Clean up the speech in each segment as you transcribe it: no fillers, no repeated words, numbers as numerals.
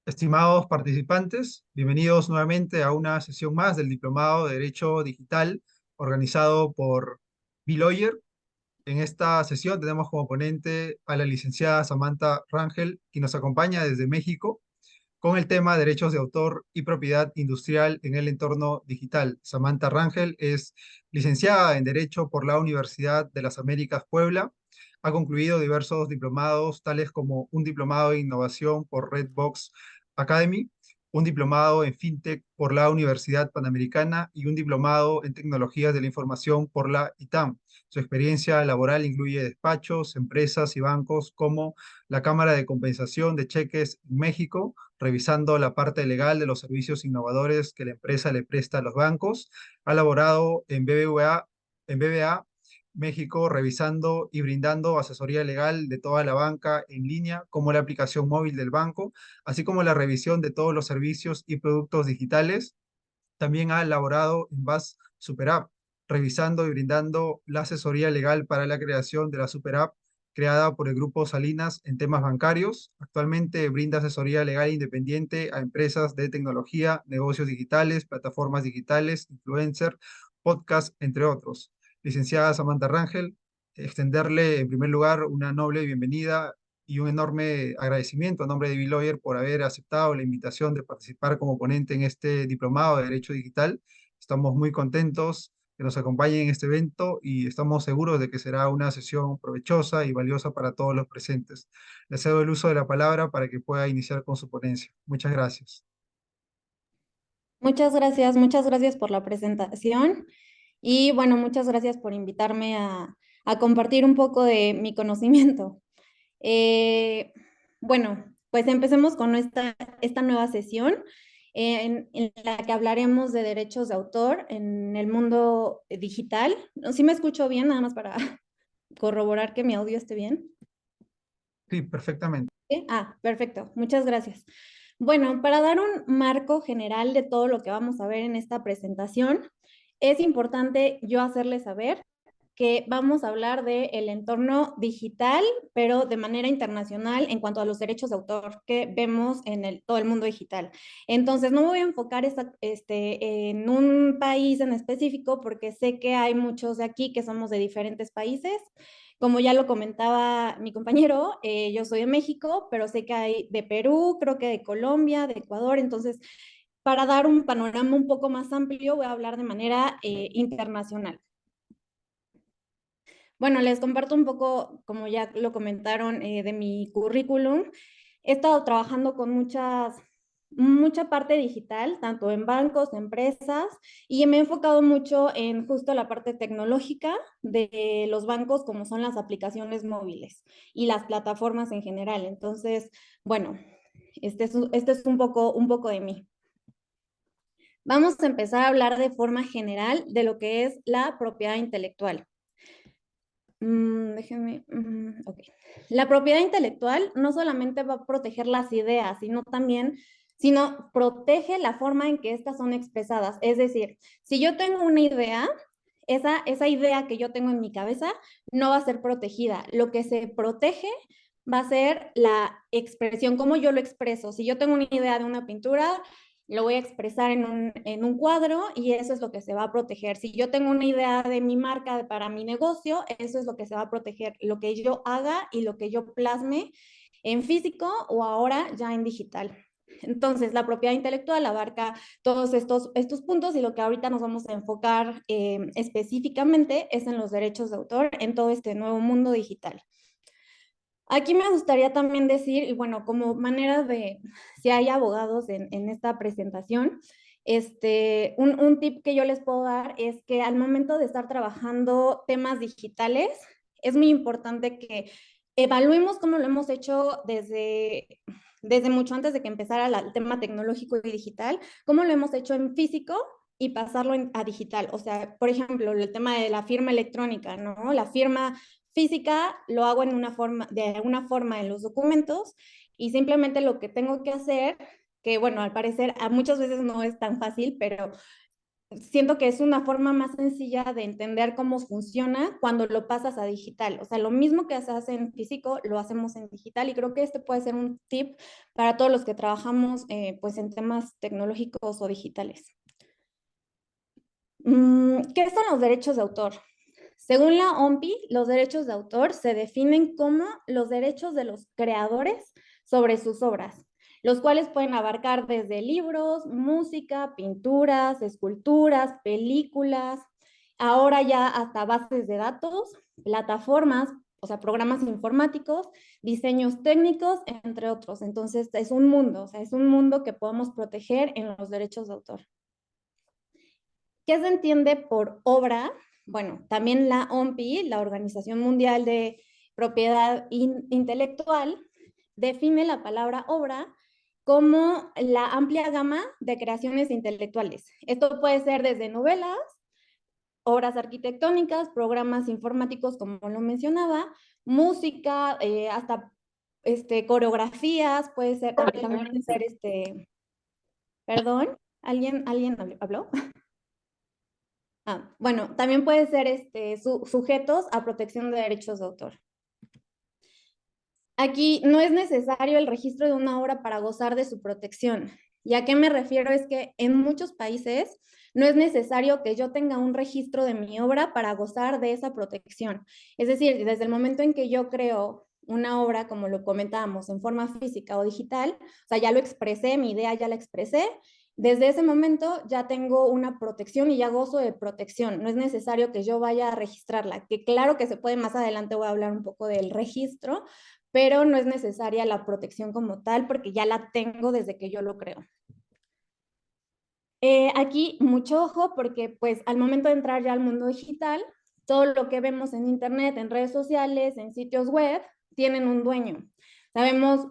Estimados participantes, bienvenidos nuevamente a una sesión más del Diplomado de Derecho Digital organizado por B-Lawyer. En esta sesión tenemos como ponente a la licenciada Samantha Rangel, quien nos acompaña desde México con el tema Derechos de Autor y Propiedad Industrial en el entorno digital. Samantha Rangel es licenciada en Derecho por la Universidad de las Américas Puebla. Ha concluido diversos diplomados, tales como un diplomado en innovación por Redbox Academy, un diplomado en FinTech por la Universidad Panamericana y un diplomado en Tecnologías de la Información por la ITAM. Su experiencia laboral incluye despachos, empresas y bancos como la Cámara de Compensación de Cheques en México, revisando la parte legal de los servicios innovadores que la empresa le presta a los bancos. Ha laborado en BBVA México, revisando y brindando asesoría legal de toda la banca en línea, como la aplicación móvil del banco, así como la revisión de todos los servicios y productos digitales. También ha elaborado en BAS Super App, revisando y brindando la asesoría legal para la creación de la Super App creada por el Grupo Salinas en temas bancarios. Actualmente brinda asesoría legal independiente a empresas de tecnología, negocios digitales, plataformas digitales, influencer, podcast, entre otros. Licenciada Samantha Rangel, extenderle en primer lugar una noble bienvenida y un enorme agradecimiento a nombre de B-Lawyer por haber aceptado la invitación de participar como ponente en este diplomado de Derecho Digital. Estamos muy contentos que nos acompañen en este evento y estamos seguros de que será una sesión provechosa y valiosa para todos los presentes. Le cedo el uso de la palabra para que pueda iniciar con su ponencia. Muchas gracias. Muchas gracias por la presentación y bueno, muchas gracias por invitarme a compartir un poco de mi conocimiento. Eh, bueno, pues empecemos con esta nueva sesión en la que hablaremos de derechos de autor en el mundo digital. ¿Sí me escucho bien? Nada más para corroborar que mi audio esté bien. Sí, perfectamente. ¿Sí? Perfecto. Muchas gracias. Bueno, para dar un marco general de todo lo que vamos a ver en esta presentación, es importante yo hacerles saber que vamos a hablar del entorno digital, pero de manera internacional en cuanto a los derechos de autor que vemos en todo el mundo digital. Entonces, no me voy a enfocar en un país en específico porque sé que hay muchos de aquí que somos de diferentes países. Como ya lo comentaba mi compañero, yo soy de México, pero sé que hay de Perú, creo que de Colombia, de Ecuador. Entonces, para dar un panorama un poco más amplio, voy a hablar de manera internacional. Bueno, les comparto un poco, como ya lo comentaron, de mi currículum. He estado trabajando con mucha parte digital, tanto en bancos, empresas, y me he enfocado mucho en justo la parte tecnológica de los bancos, como son las aplicaciones móviles y las plataformas en general. Entonces, bueno, este es un poco de mí. Vamos a empezar a hablar de forma general de lo que es la propiedad intelectual. Ok. La propiedad intelectual no solamente va a proteger las ideas, sino protege la forma en que estas son expresadas. Es decir, si yo tengo una idea, esa idea que yo tengo en mi cabeza no va a ser protegida. Lo que se protege va a ser la expresión, cómo yo lo expreso. Si yo tengo una idea de una pintura, lo voy a expresar en un cuadro y eso es lo que se va a proteger. Si yo tengo una idea de mi marca para mi negocio, eso es lo que se va a proteger, lo que yo haga y lo que yo plasme en físico o ahora ya en digital. Entonces, la propiedad intelectual abarca todos estos puntos y lo que ahorita nos vamos a enfocar específicamente es en los derechos de autor en todo este nuevo mundo digital. Aquí me gustaría también decir, y bueno, como manera de, si hay abogados en esta presentación, un tip que yo les puedo dar es que al momento de estar trabajando temas digitales, es muy importante que evaluemos cómo lo hemos hecho desde mucho antes de que empezara el tema tecnológico y digital, cómo lo hemos hecho en físico y pasarlo a digital. O sea, por ejemplo, el tema de la firma electrónica, ¿no? La firma física lo hago de alguna forma en los documentos y simplemente lo que tengo que hacer, que bueno, al parecer a muchas veces no es tan fácil, pero siento que es una forma más sencilla de entender cómo funciona cuando lo pasas a digital. O sea, lo mismo que se hace en físico, lo hacemos en digital y creo que este puede ser un tip para todos los que trabajamos pues en temas tecnológicos o digitales. ¿Qué son los derechos de autor? Según la OMPI, los derechos de autor se definen como los derechos de los creadores sobre sus obras, los cuales pueden abarcar desde libros, música, pinturas, esculturas, películas, ahora ya hasta bases de datos, plataformas, o sea, programas informáticos, diseños técnicos, entre otros. Entonces, es un mundo, o sea, es un mundo que podemos proteger en los derechos de autor. ¿Qué se entiende por obra? Bueno, también la OMPI, la Organización Mundial de Propiedad Intelectual, define la palabra obra como la amplia gama de creaciones intelectuales. Esto puede ser desde novelas, obras arquitectónicas, programas informáticos, como lo mencionaba, música, hasta coreografías, puede ser, también puede ser, perdón, ¿alguien habló? Bueno, también puede ser sujetos a protección de derechos de autor. Aquí no es necesario el registro de una obra para gozar de su protección. ¿Y a qué me refiero? Es que en muchos países no es necesario que yo tenga un registro de mi obra para gozar de esa protección. Es decir, desde el momento en que yo creo una obra, como lo comentábamos, en forma física o digital, o sea, ya lo expresé, mi idea ya la expresé, desde ese momento ya tengo una protección y ya gozo de protección. No es necesario que yo vaya a registrarla, que claro que se puede, más adelante voy a hablar un poco del registro, pero no es necesaria la protección como tal porque ya la tengo desde que yo lo creo. Aquí mucho ojo porque pues al momento de entrar ya al mundo digital, todo lo que vemos en internet, en redes sociales, en sitios web, tienen un dueño. Sabemos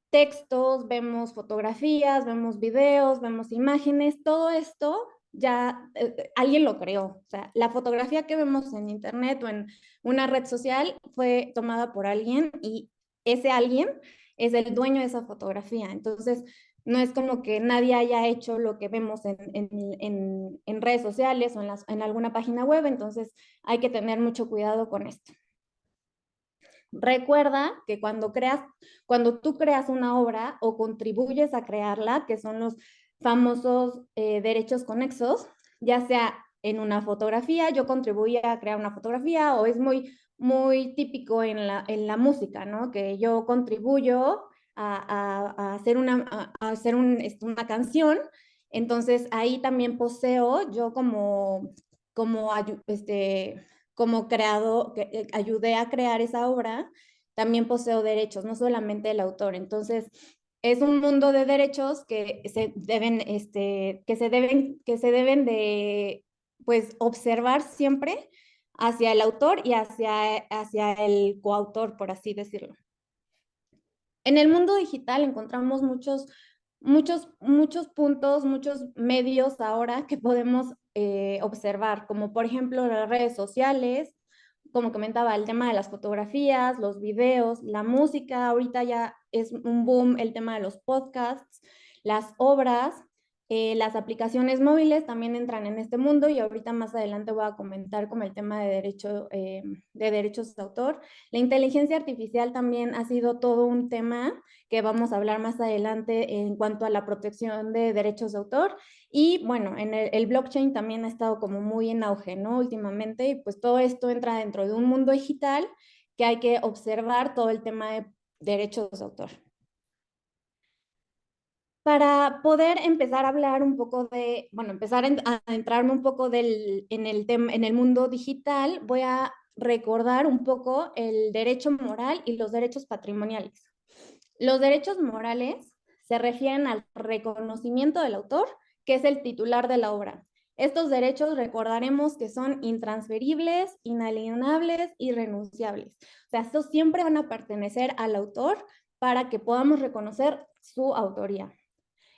textos, vemos fotografías, vemos videos, vemos imágenes, todo esto ya alguien lo creó. O sea, la fotografía que vemos en internet o en una red social fue tomada por alguien y ese alguien es el dueño de esa fotografía. Entonces, no es como que nadie haya hecho lo que vemos en redes sociales o en alguna página web, entonces hay que tener mucho cuidado con esto. Recuerda que cuando tú creas una obra o contribuyes a crearla, que son los famosos derechos conexos, ya sea en una fotografía, yo contribuí a crear una fotografía, o es muy típico en la música, ¿no? Que yo contribuyo a hacer una canción, entonces ahí también poseo yo como creado, que ayudé a crear esa obra, también poseo derechos, no solamente el autor. Entonces, es un mundo de derechos que se deben de, pues, observar siempre hacia el autor y hacia el coautor, por así decirlo. En el mundo digital encontramos muchos puntos, muchos medios ahora que podemos observar, como por ejemplo las redes sociales, como comentaba, el tema de las fotografías, los videos, la música, ahorita ya es un boom el tema de los podcasts, las obras, las aplicaciones móviles también entran en este mundo y ahorita más adelante voy a comentar como el tema de derechos de autor. La inteligencia artificial también ha sido todo un tema que vamos a hablar más adelante en cuanto a la protección de derechos de autor. Y bueno, el blockchain también ha estado como muy en auge, ¿no? Últimamente, y pues todo esto entra dentro de un mundo digital que hay que observar todo el tema de derechos de autor. Para poder empezar a hablar un poco empezar a entrarme un poco en el mundo digital, voy a recordar un poco el derecho moral y los derechos patrimoniales. Los derechos morales se refieren al reconocimiento del autor, que es el titular de la obra. Estos derechos recordaremos que son intransferibles, inalienables y irrenunciables. O sea, estos siempre van a pertenecer al autor para que podamos reconocer su autoría.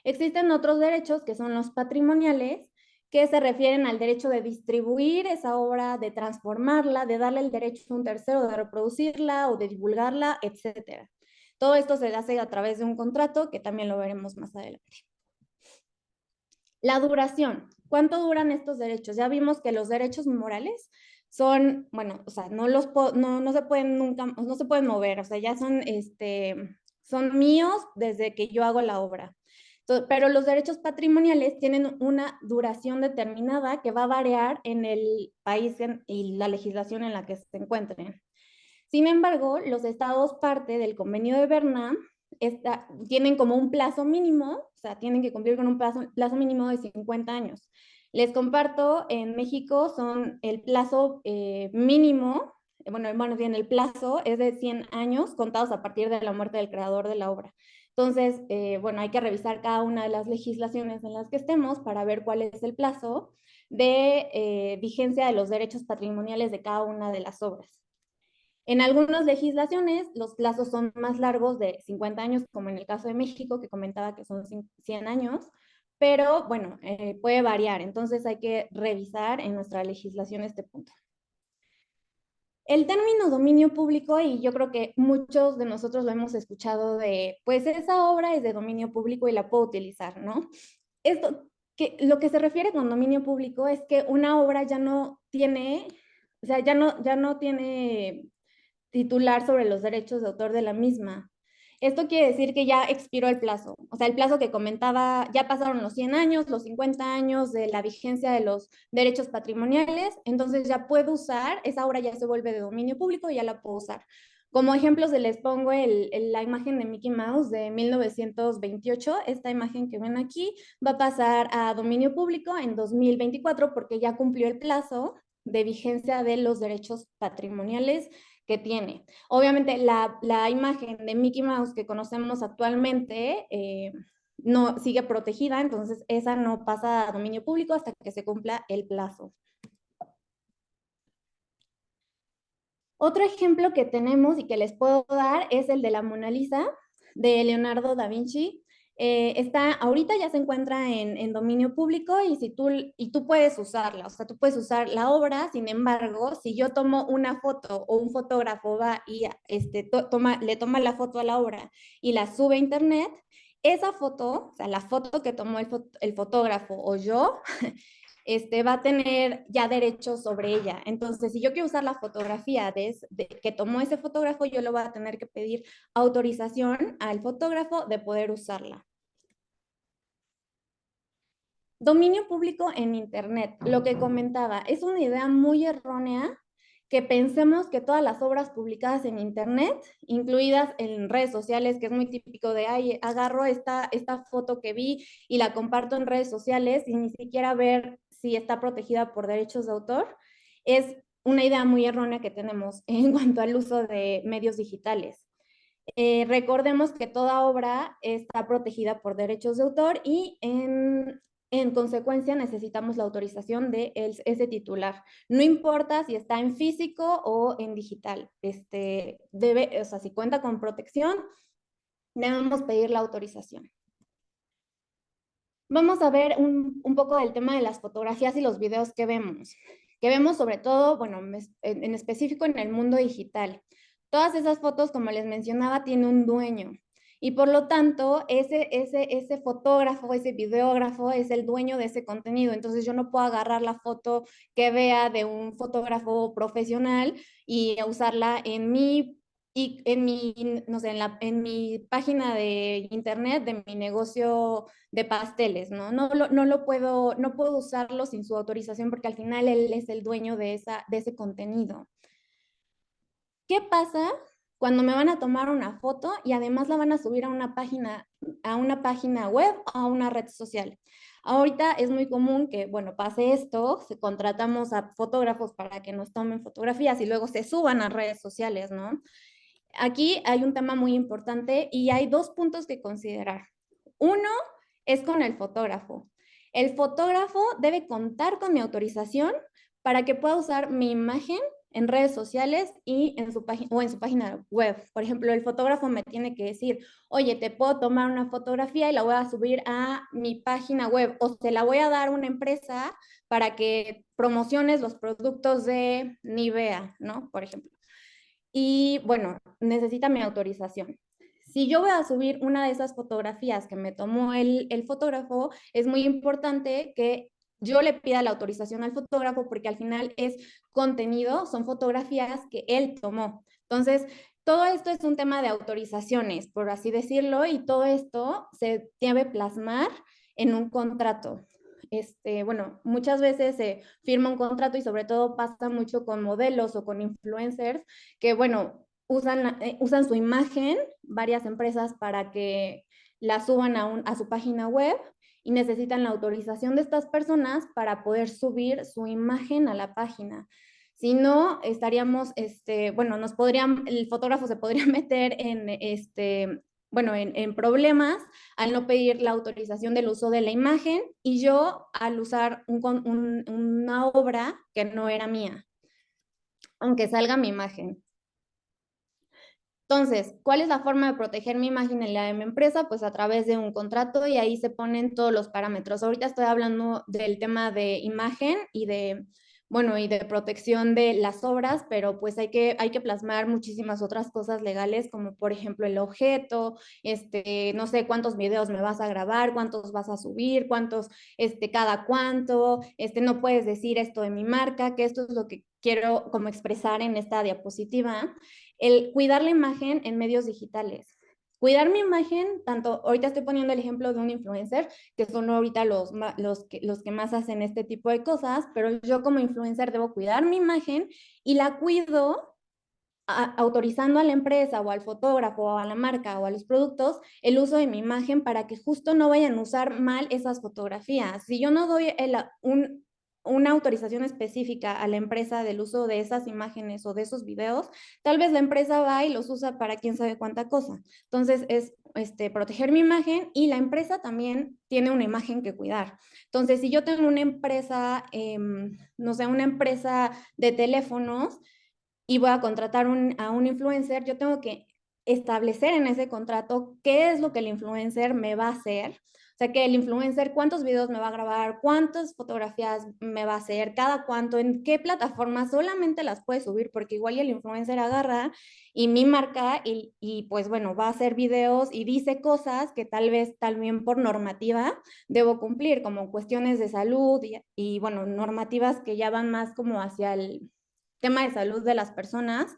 Existen otros derechos que son los patrimoniales, que se refieren al derecho de distribuir esa obra, de transformarla, de darle el derecho a un tercero de reproducirla o de divulgarla, etc. Todo esto se hace a través de un contrato, que también lo veremos más adelante. La duración. ¿cuánto duran estos derechos? Ya vimos que los derechos morales son, bueno, o sea, no se pueden nunca, no se pueden mover, o sea, ya son, son míos desde que yo hago la obra. Pero los derechos patrimoniales tienen una duración determinada que va a variar en el país y la legislación en la que se encuentren. Sin embargo, los estados parte del convenio de Berna tienen como un plazo mínimo, o sea, tienen que cumplir con un plazo mínimo de 50 años. Les comparto, en México son el plazo mínimo, bueno, más bien el plazo es de 100 años contados a partir de la muerte del creador de la obra. Entonces, bueno, hay que revisar cada una de las legislaciones en las que estemos para ver cuál es el plazo de vigencia de los derechos patrimoniales de cada una de las obras. En algunas legislaciones los plazos son más largos de 50 años, como en el caso de México, que comentaba que son 100 años, pero bueno, puede variar, entonces hay que revisar en nuestra legislación este punto. El término dominio público, y yo creo que muchos de nosotros lo hemos escuchado de, pues esa obra es de dominio público y la puedo utilizar, ¿no? Lo que se refiere con dominio público es que una obra ya no tiene, o sea, ya no tiene titular sobre los derechos de autor de la misma. Esto quiere decir que ya expiró el plazo, o sea, el plazo que comentaba, ya pasaron los 100 años, los 50 años de la vigencia de los derechos patrimoniales, entonces ya puedo usar, esa obra ya se vuelve de dominio público y ya la puedo usar. Como ejemplos les pongo la imagen de Mickey Mouse de 1928, esta imagen que ven aquí va a pasar a dominio público en 2024 porque ya cumplió el plazo de vigencia de los derechos patrimoniales que tiene. Obviamente la imagen de Mickey Mouse que conocemos actualmente no sigue protegida, entonces esa no pasa a dominio público hasta que se cumpla el plazo. Otro ejemplo que tenemos y que les puedo dar es el de la Mona Lisa de Leonardo da Vinci. Ahorita ya se encuentra en dominio público y tú puedes usarla, o sea, tú puedes usar la obra. Sin embargo, si yo tomo una foto o un fotógrafo va y le toma la foto a la obra y la sube a internet, esa foto, o sea, la foto que tomó el fotógrafo o yo, va a tener ya derechos sobre ella. Entonces, si yo quiero usar la fotografía que tomó ese fotógrafo, yo le voy a tener que pedir autorización al fotógrafo de poder usarla. Dominio público en Internet, lo que comentaba, es una idea muy errónea que pensemos que todas las obras publicadas en Internet, incluidas en redes sociales, que es muy típico de, ay, agarro esta foto que vi y la comparto en redes sociales sin ni siquiera ver si está protegida por derechos de autor, es una idea muy errónea que tenemos en cuanto al uso de medios digitales. Recordemos que toda obra está protegida por derechos de autor y en consecuencia necesitamos la autorización de ese titular. No importa si está en físico o en digital. O sea, si cuenta con protección, debemos pedir la autorización. Vamos a ver un poco del tema de las fotografías y los videos que vemos. Que vemos sobre todo, bueno, en específico en el mundo digital. Todas esas fotos, como les mencionaba, tienen un dueño. Y por lo tanto, ese fotógrafo, ese videógrafo es el dueño de ese contenido. Entonces yo no puedo agarrar la foto que vea de un fotógrafo profesional y usarla no sé, en mi página de internet de mi negocio de pasteles, ¿no? No puedo usarlo sin su autorización porque al final él es el dueño de ese contenido. ¿Qué pasa cuando me van a tomar una foto y además la van a subir a una página web o a una red social? Ahorita es muy común que, bueno, pase esto, contratamos a fotógrafos para que nos tomen fotografías y luego se suban a redes sociales, ¿no? Aquí hay un tema muy importante y hay dos puntos que considerar. Uno es con el fotógrafo. El fotógrafo debe contar con mi autorización para que pueda usar mi imagen en redes sociales y en su página web. Por ejemplo, el fotógrafo me tiene que decir, oye, te puedo tomar una fotografía y la voy a subir a mi página web o se la voy a dar a una empresa para que promociones los productos de Nivea, ¿no? Por ejemplo. Y bueno, necesita mi autorización. Si yo voy a subir una de esas fotografías que me tomó el fotógrafo, es muy importante que yo le pida la autorización al fotógrafo porque al final es contenido, son fotografías que él tomó. Entonces, todo esto es un tema de autorizaciones, por así decirlo, y todo esto se debe plasmar en un contrato. Bueno, muchas veces se firma un contrato y sobre todo pasa mucho con modelos o con influencers que, bueno, usan su imagen, varias empresas para que la suban a su página web y necesitan la autorización de estas personas para poder subir su imagen a la página. Si no, estaríamos, bueno, el fotógrafo se podría meter bueno, en problemas al no pedir la autorización del uso de la imagen y yo al usar una obra que no era mía, aunque salga mi imagen. Entonces, ¿cuál es la forma de proteger mi imagen en la de mi empresa? Pues a través de un contrato y ahí se ponen todos los parámetros. Ahorita estoy hablando del tema de imagen y de, bueno, y de protección de las obras, pero pues hay que plasmar muchísimas otras cosas legales, como por ejemplo el objeto, no sé cuántos videos me vas a grabar, cuántos vas a subir, cuántos, cada cuánto, no puedes decir esto de mi marca, que esto es lo que quiero como expresar en esta diapositiva el cuidar la imagen en medios digitales. Cuidar mi imagen, tanto, ahorita estoy poniendo el ejemplo de un influencer, que son ahorita los que más hacen este tipo de cosas, pero yo como influencer debo cuidar mi imagen y la cuido autorizando a la empresa o al fotógrafo o a la marca o a los productos el uso de mi imagen para que justo no vayan a usar mal esas fotografías. Si yo no doy una autorización específica a la empresa del uso de esas imágenes o de esos videos, tal vez la empresa va y los usa para quién sabe cuánta cosa. Entonces es proteger mi imagen y la empresa también tiene una imagen que cuidar. Entonces, si yo tengo una empresa, no sé, una empresa de teléfonos, y voy a contratar a un influencer, yo tengo que establecer en ese contrato qué es lo que el influencer me va a hacer. O sea, que el influencer, cuántos videos me va a grabar, cuántas fotografías me va a hacer, cada cuánto, en qué plataforma solamente las puede subir, porque igual el influencer agarra y mi marca pues bueno, va a hacer videos y dice cosas que tal vez también por normativa debo cumplir, como cuestiones de salud y bueno, normativas que ya van más como hacia el tema de salud de las personas,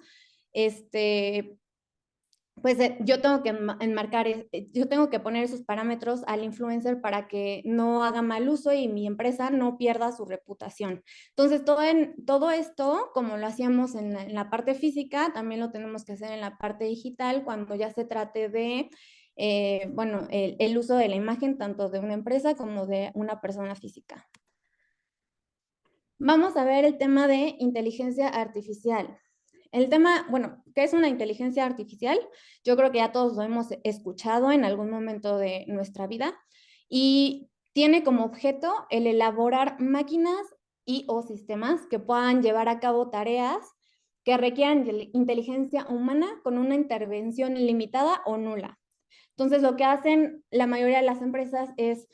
pues yo tengo que enmarcar, yo tengo que poner esos parámetros al influencer para que no haga mal uso y mi empresa no pierda su reputación. Entonces, todo esto, como lo hacíamos en la parte física, también lo tenemos que hacer en la parte digital cuando ya se trate de, bueno, el uso de la imagen tanto de una empresa como de una persona física. Vamos a ver el tema de inteligencia artificial. El tema, bueno, ¿qué es una inteligencia artificial? Yo creo que ya todos lo hemos escuchado en algún momento de nuestra vida y tiene como objeto el elaborar máquinas y o sistemas que puedan llevar a cabo tareas que requieran inteligencia humana con una intervención limitada o nula. Entonces, lo que hacen la mayoría de las empresas es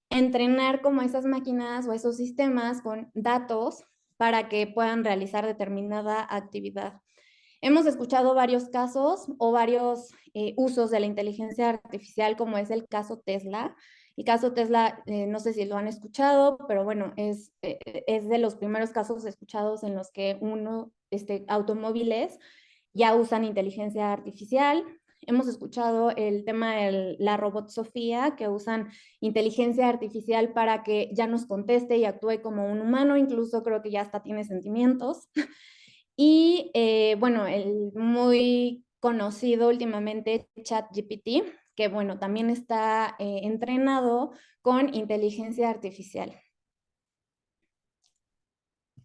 entrenar como esas máquinas o esos sistemas con datos para que puedan realizar determinada actividad. Hemos escuchado varios casos o varios usos de la inteligencia artificial, como es el caso Tesla. El caso Tesla, no sé si lo han escuchado, pero bueno, es de los primeros casos escuchados en los que automóviles ya usan inteligencia artificial. Hemos escuchado el tema de la robot Sofía, que usan inteligencia artificial para que ya nos conteste y actúe como un humano, incluso creo que ya hasta tiene sentimientos. Y bueno, el muy conocido últimamente ChatGPT, que bueno, también está entrenado con inteligencia artificial.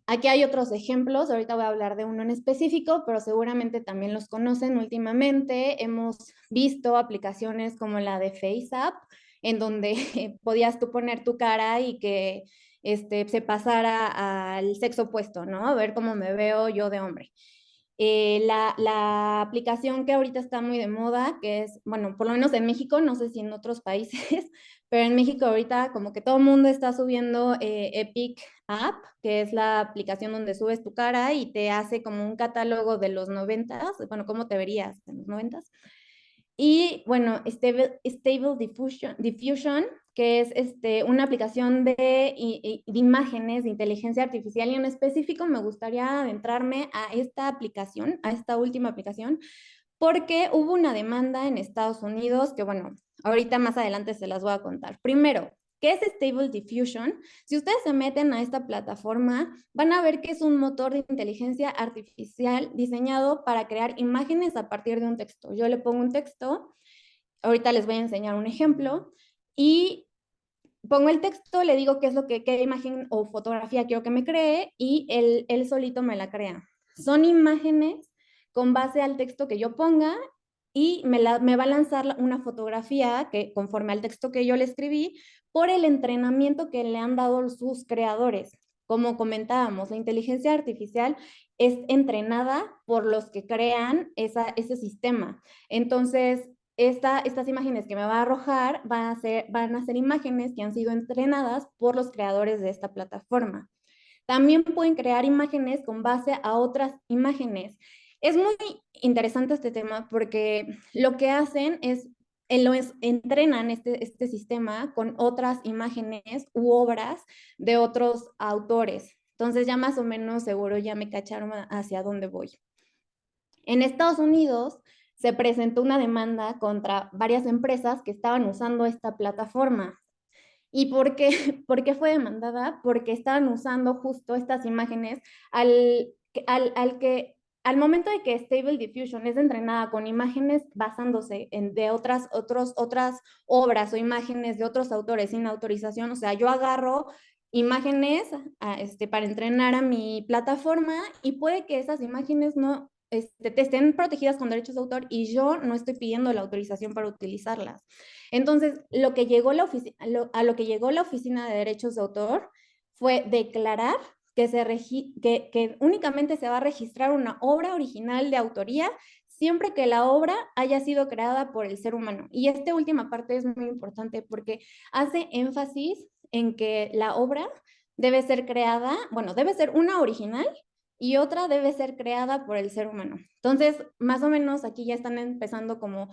Aquí hay otros ejemplos, ahorita voy a hablar de uno en específico, pero seguramente también los conocen últimamente. Hemos visto aplicaciones como la de FaceApp, en donde podías tú poner tu cara y que se pasara al sexo opuesto, ¿no? A ver cómo me veo yo de hombre. La aplicación que ahorita está muy de moda, que es, bueno, por lo menos en México, no sé si en otros países, pero en México ahorita como que todo el mundo está subiendo Epic App, que es la aplicación donde subes tu cara y te hace como un catálogo de los 90s, bueno, cómo te verías en los 90s. Y bueno, Stable Diffusion, que es una aplicación de imágenes de inteligencia artificial, y en específico me gustaría adentrarme a esta aplicación, a esta última aplicación, porque hubo una demanda en Estados Unidos que, bueno, ahorita más adelante se las voy a contar. Primero, ¿qué es Stable Diffusion? Si ustedes se meten a esta plataforma, van a ver que es un motor de inteligencia artificial diseñado para crear imágenes a partir de un texto. Yo le pongo un texto, ahorita les voy a enseñar un ejemplo, y pongo el texto, le digo qué es lo que, qué imagen o fotografía quiero que me cree, y él solito me la crea. Son imágenes con base al texto que yo ponga, y me va a lanzar una fotografía que conforme al texto que yo le escribí, por el entrenamiento que le han dado sus creadores. Como comentábamos, la inteligencia artificial es entrenada por los que crean ese sistema. Entonces, estas imágenes que me va a arrojar van a ser imágenes que han sido entrenadas por los creadores de esta plataforma. También pueden crear imágenes con base a otras imágenes. Es muy interesante este tema porque lo que hacen es, entrenan este sistema con otras imágenes u obras de otros autores. Entonces ya más o menos seguro ya me cacharon hacia dónde voy. En Estados Unidos se presentó una demanda contra varias empresas que estaban usando esta plataforma. ¿Y por qué, por qué fue demandada? Porque estaban usando justo estas imágenes al, al que al momento de que Stable Diffusion es entrenada con imágenes basándose en de otras obras o imágenes de otros autores sin autorización, o sea, yo agarro imágenes para entrenar a mi plataforma, y puede que esas imágenes no te estén protegidas con derechos de autor y yo no estoy pidiendo la autorización para utilizarlas. Entonces, lo que llegó a lo que llegó la Oficina de Derechos de Autor fue declarar que únicamente se va a registrar una obra original de autoría siempre que la obra haya sido creada por el ser humano. Y esta última parte es muy importante porque hace énfasis en que la obra debe ser creada, bueno, debe ser una original y otra debe ser creada por el ser humano. Entonces, más o menos aquí ya están empezando como,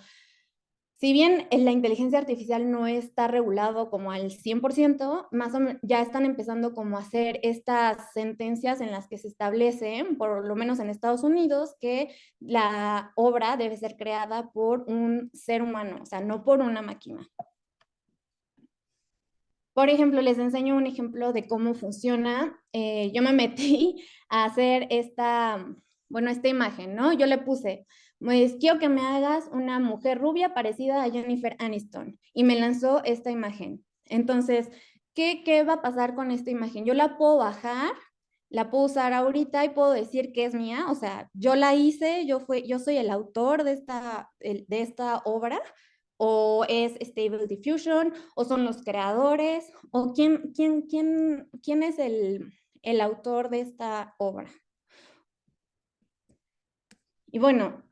si bien la inteligencia artificial no está regulado como al 100%, más o menos ya están empezando como a hacer estas sentencias en las que se establece, por lo menos en Estados Unidos, que la obra debe ser creada por un ser humano, o sea, no por una máquina. Por ejemplo, les enseño un ejemplo de cómo funciona. Yo me metí a hacer esta imagen, ¿no? Yo le puse, pues quiero que me hagas una mujer rubia parecida a Jennifer Aniston. Y me lanzó esta imagen. Entonces, ¿qué va a pasar con esta imagen? Yo la puedo bajar, la puedo usar ahorita y puedo decir que es mía. O sea, yo la hice, yo soy el autor de esta obra, o es Stable Diffusion, o son los creadores, o quién es el autor de esta obra. Y bueno,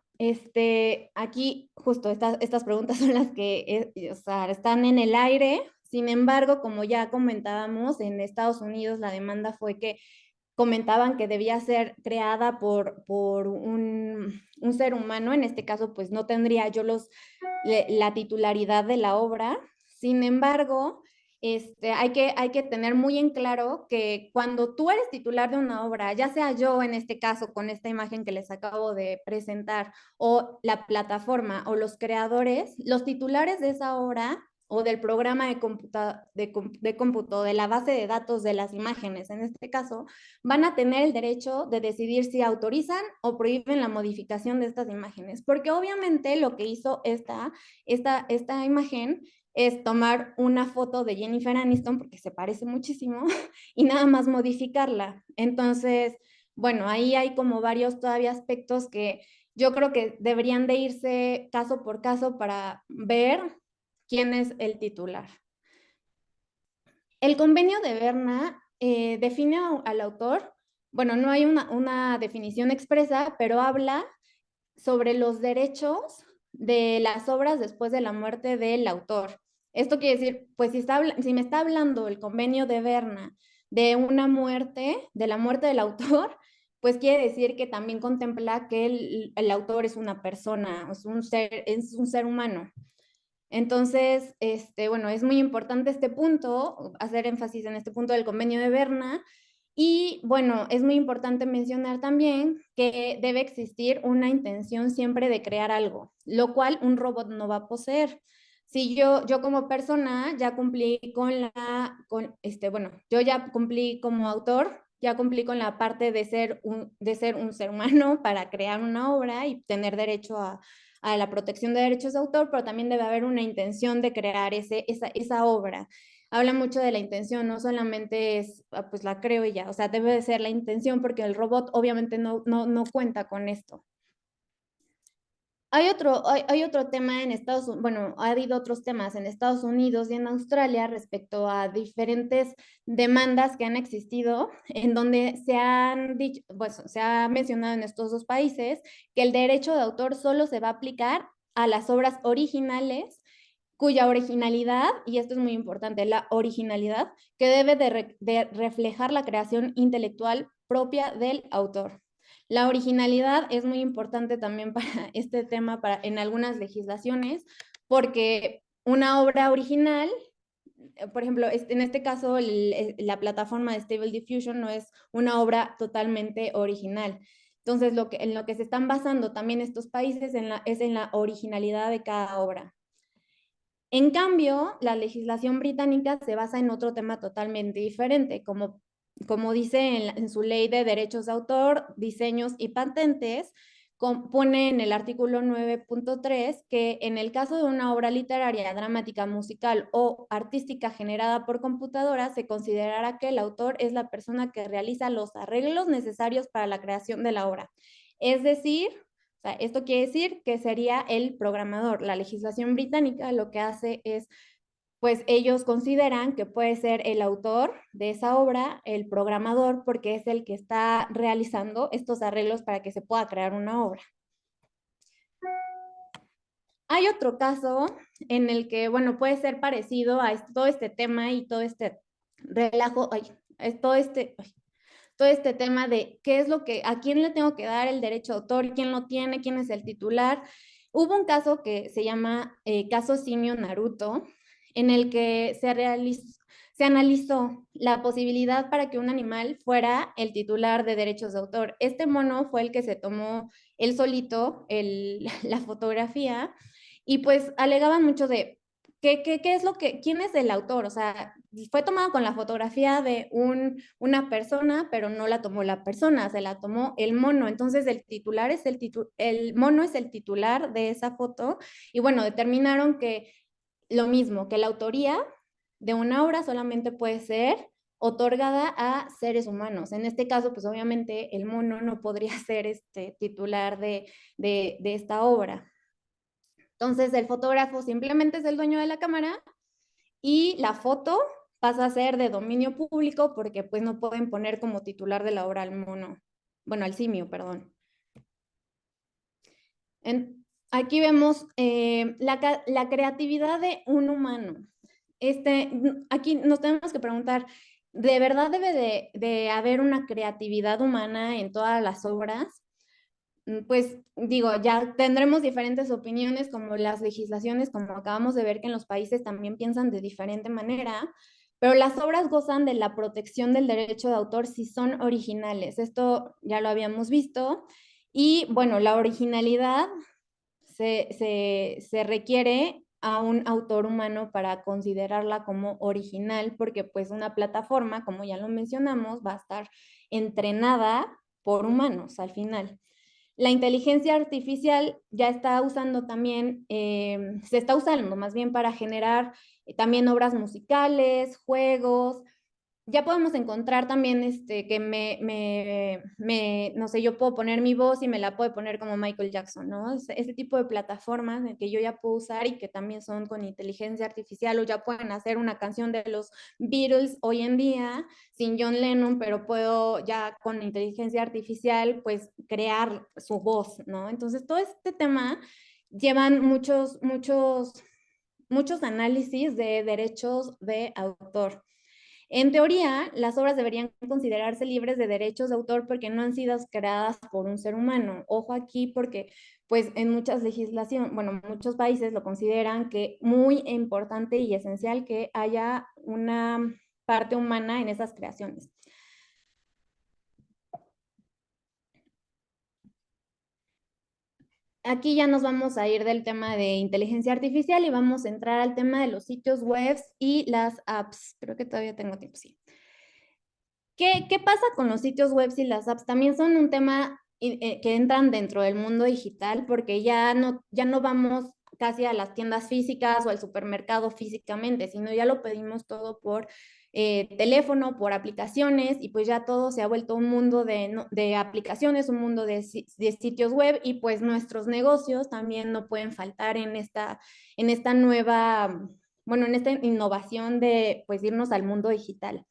aquí justo estas preguntas son las que o sea, están en el aire. Sin embargo, como ya comentábamos, en Estados Unidos la demanda fue que comentaban que debía ser creada por un ser humano. En este caso, pues no tendría yo la titularidad de la obra. Sin embargo, hay que tener muy en claro que cuando tú eres titular de una obra, ya sea yo en este caso con esta imagen que les acabo de presentar, o la plataforma o los creadores, los titulares de esa obra o del programa de cómputo, de la base de datos de las imágenes, en este caso, van a tener el derecho de decidir si autorizan o prohíben la modificación de estas imágenes, porque obviamente lo que hizo esta imagen es tomar una foto de Jennifer Aniston, porque se parece muchísimo, y nada más modificarla. Entonces, bueno, ahí hay como varios todavía aspectos que yo creo que deberían de irse caso por caso para ver quién es el titular. El convenio de Berna define al autor, bueno, no hay una definición expresa, pero habla sobre los derechos de las obras después de la muerte del autor. Esto quiere decir, pues si me está hablando el convenio de Berna de una muerte, de la muerte del autor, pues quiere decir que también contempla que el autor es una persona, es un ser humano. Entonces, bueno, es muy importante este punto, hacer énfasis en este punto del convenio de Berna. Y bueno, es muy importante mencionar también que debe existir una intención siempre de crear algo, lo cual un robot no va a poseer. Si yo como persona ya cumplí bueno, yo ya cumplí como autor, ya cumplí con la parte de ser un ser humano para crear una obra y tener derecho a la protección de derechos de autor, pero también debe haber una intención de crear esa obra. Habla mucho de la intención, no solamente es, pues la creo y ya, o sea, debe de ser la intención porque el robot obviamente no cuenta con esto. Hay otro tema en Estados Unidos, bueno, ha habido otros temas en Estados Unidos y en Australia respecto a diferentes demandas que han existido, en donde se han dicho, pues, se ha mencionado en estos dos países que el derecho de autor solo se va a aplicar a las obras originales cuya originalidad, y esto es muy importante, la originalidad, que debe de reflejar la creación intelectual propia del autor. La originalidad es muy importante también para este tema, en algunas legislaciones, porque una obra original, por ejemplo, en este caso, la plataforma de Stable Diffusion no es una obra totalmente original. Entonces, en lo que se están basando también estos países es en la originalidad de cada obra. En cambio, la legislación británica se basa en otro tema totalmente diferente, como dice en su ley de derechos de autor, diseños y patentes, pone en el artículo 9.3 que en el caso de una obra literaria, dramática, musical o artística generada por computadora, se considerará que el autor es la persona que realiza los arreglos necesarios para la creación de la obra. Es decir, o sea, esto quiere decir que sería el programador. La legislación británica lo que hace es, pues ellos consideran que puede ser el autor de esa obra, el programador, porque es el que está realizando estos arreglos para que se pueda crear una obra. Hay otro caso en el que, bueno, puede ser parecido a todo este tema y todo este relajo, todo este tema de qué es lo que, a quién le tengo que dar el derecho de autor, quién lo tiene, quién es el titular. Hubo un caso que se llama caso Simio Naruto, en el que se analizó la posibilidad para que un animal fuera el titular de derechos de autor. Este mono fue el que se tomó él solito la fotografía y pues alegaban mucho de ¿qué es lo que, quién es el autor? O sea, fue tomado con la fotografía de una persona, pero no la tomó la persona, se la tomó el mono. Entonces el mono es el titular de esa foto y bueno, determinaron que lo mismo, que la autoría de una obra solamente puede ser otorgada a seres humanos. En este caso, pues obviamente el mono no podría ser titular de esta obra. Entonces el fotógrafo simplemente es el dueño de la cámara y la foto pasa a ser de dominio público porque pues no pueden poner como titular de la obra al mono, bueno, al simio, perdón. Aquí vemos la creatividad de un humano. Aquí nos tenemos que preguntar, ¿de verdad debe de haber una creatividad humana en todas las obras? Pues digo, ya tendremos diferentes opiniones como las legislaciones, como acabamos de ver que en los países también piensan de diferente manera, pero las obras gozan de la protección del derecho de autor si son originales. Esto ya lo habíamos visto. Y bueno, la originalidad se requiere a un autor humano para considerarla como original, porque pues una plataforma, como ya lo mencionamos, va a estar entrenada por humanos al final. La inteligencia artificial ya está usando también, se está usando más bien para generar también obras musicales, juegos. Ya podemos encontrar también que no sé, yo puedo poner mi voz y me la puede poner como Michael Jackson, ¿no? Ese tipo de plataformas que yo ya puedo usar y que también son con inteligencia artificial o ya pueden hacer una canción de los Beatles hoy en día sin John Lennon, pero puedo ya con inteligencia artificial pues crear su voz, ¿no? Entonces todo este tema llevan muchos análisis de derechos de autor. En teoría, las obras deberían considerarse libres de derechos de autor porque no han sido creadas por un ser humano. Ojo aquí porque pues en muchas legislaciones, bueno, muchos países lo consideran que muy importante y esencial que haya una parte humana en esas creaciones. Aquí ya nos vamos a ir del tema de inteligencia artificial y vamos a entrar al tema de los sitios web y las apps. Creo que todavía tengo tiempo, sí. ¿Qué pasa con los sitios web y las apps? También son un tema que entran dentro del mundo digital porque ya no vamos casi a las tiendas físicas o al supermercado físicamente, sino ya lo pedimos todo por teléfono, por aplicaciones, y pues ya todo se ha vuelto un mundo de aplicaciones, un mundo de sitios web, y pues nuestros negocios también no pueden faltar en esta nueva, bueno, en esta innovación de pues irnos al mundo digital.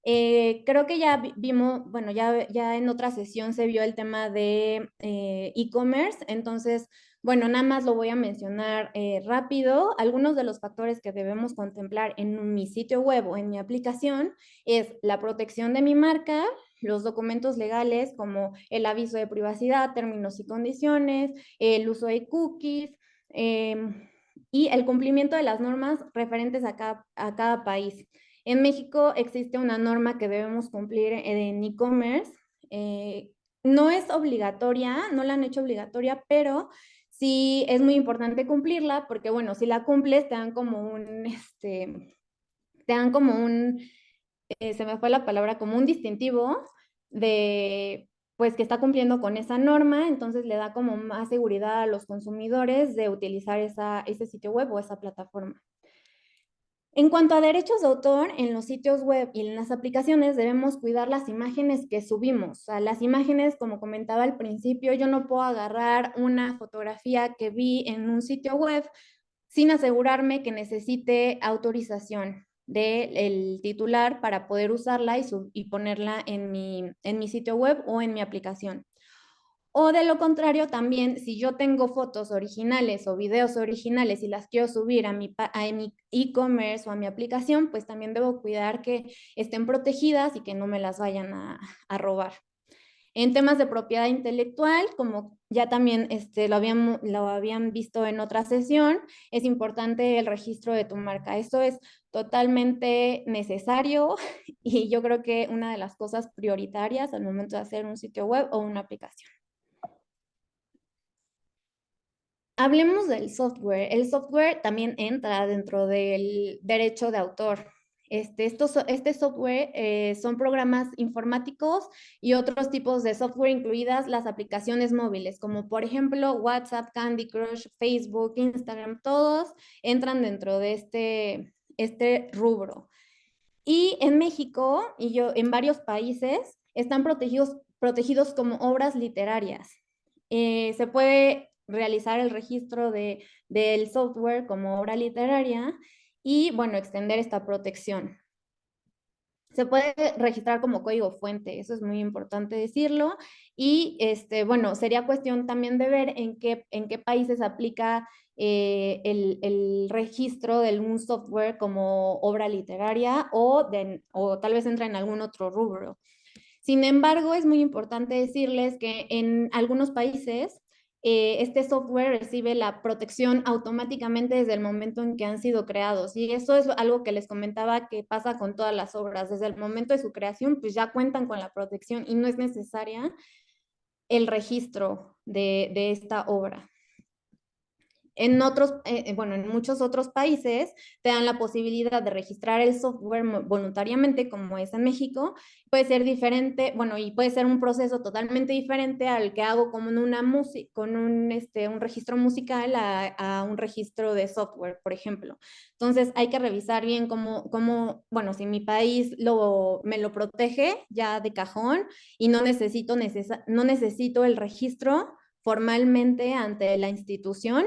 Creo que ya vimos, bueno, ya en otra sesión se vio el tema de e-commerce, entonces, bueno, nada más lo voy a mencionar rápido. Algunos de los factores que debemos contemplar en mi sitio web o en mi aplicación es la protección de mi marca, los documentos legales como el aviso de privacidad, términos y condiciones, el uso de cookies, y el cumplimiento de las normas referentes a cada país. En México existe una norma que debemos cumplir en e-commerce. No es obligatoria, no la han hecho obligatoria, pero sí es muy importante cumplirla porque, bueno, si la cumples te dan como se me fue la palabra, como un distintivo de, pues, que está cumpliendo con esa norma, entonces le da como más seguridad a los consumidores de utilizar ese sitio web o esa plataforma. En cuanto a derechos de autor, en los sitios web y en las aplicaciones debemos cuidar las imágenes que subimos. O sea, las imágenes, como comentaba al principio, yo no puedo agarrar una fotografía que vi en un sitio web sin asegurarme que necesite autorización del titular para poder usarla y ponerla en mi sitio web o en mi aplicación. O de lo contrario, también, si yo tengo fotos originales o videos originales y las quiero subir a mi e-commerce o a mi aplicación, pues también debo cuidar que estén protegidas y que no me las vayan a robar. En temas de propiedad intelectual, como ya también lo habían visto en otra sesión, es importante el registro de tu marca. Esto es totalmente necesario y yo creo que una de las cosas prioritarias al momento de hacer un sitio web o una aplicación. Hablemos del software. El software también entra dentro del derecho de autor. Este software son programas informáticos y otros tipos de software, incluidas las aplicaciones móviles, como por ejemplo WhatsApp, Candy Crush, Facebook, Instagram, todos entran dentro de este rubro. Y en México en varios países están protegidos como obras literarias. Se puede realizar el registro del software como obra literaria y, bueno, extender esta protección. Se puede registrar como código fuente, eso es muy importante decirlo. Y bueno, sería cuestión también de ver en qué países aplica el registro de un software como obra literaria o tal vez entra en algún otro rubro. Sin embargo, es muy importante decirles que en algunos países este software recibe la protección automáticamente desde el momento en que han sido creados. Y eso es algo que les comentaba que pasa con todas las obras. Desde el momento de su creación, pues ya cuentan con la protección y no es necesaria el registro de esta obra. En muchos otros países te dan la posibilidad de registrar el software voluntariamente, como es en México. Puede ser diferente, bueno, y puede ser un proceso totalmente diferente al que hago como en una música, con un registro musical a un registro de software, por ejemplo. Entonces hay que revisar bien bueno, si mi país me lo protege ya de cajón y no necesito el registro formalmente ante la institución,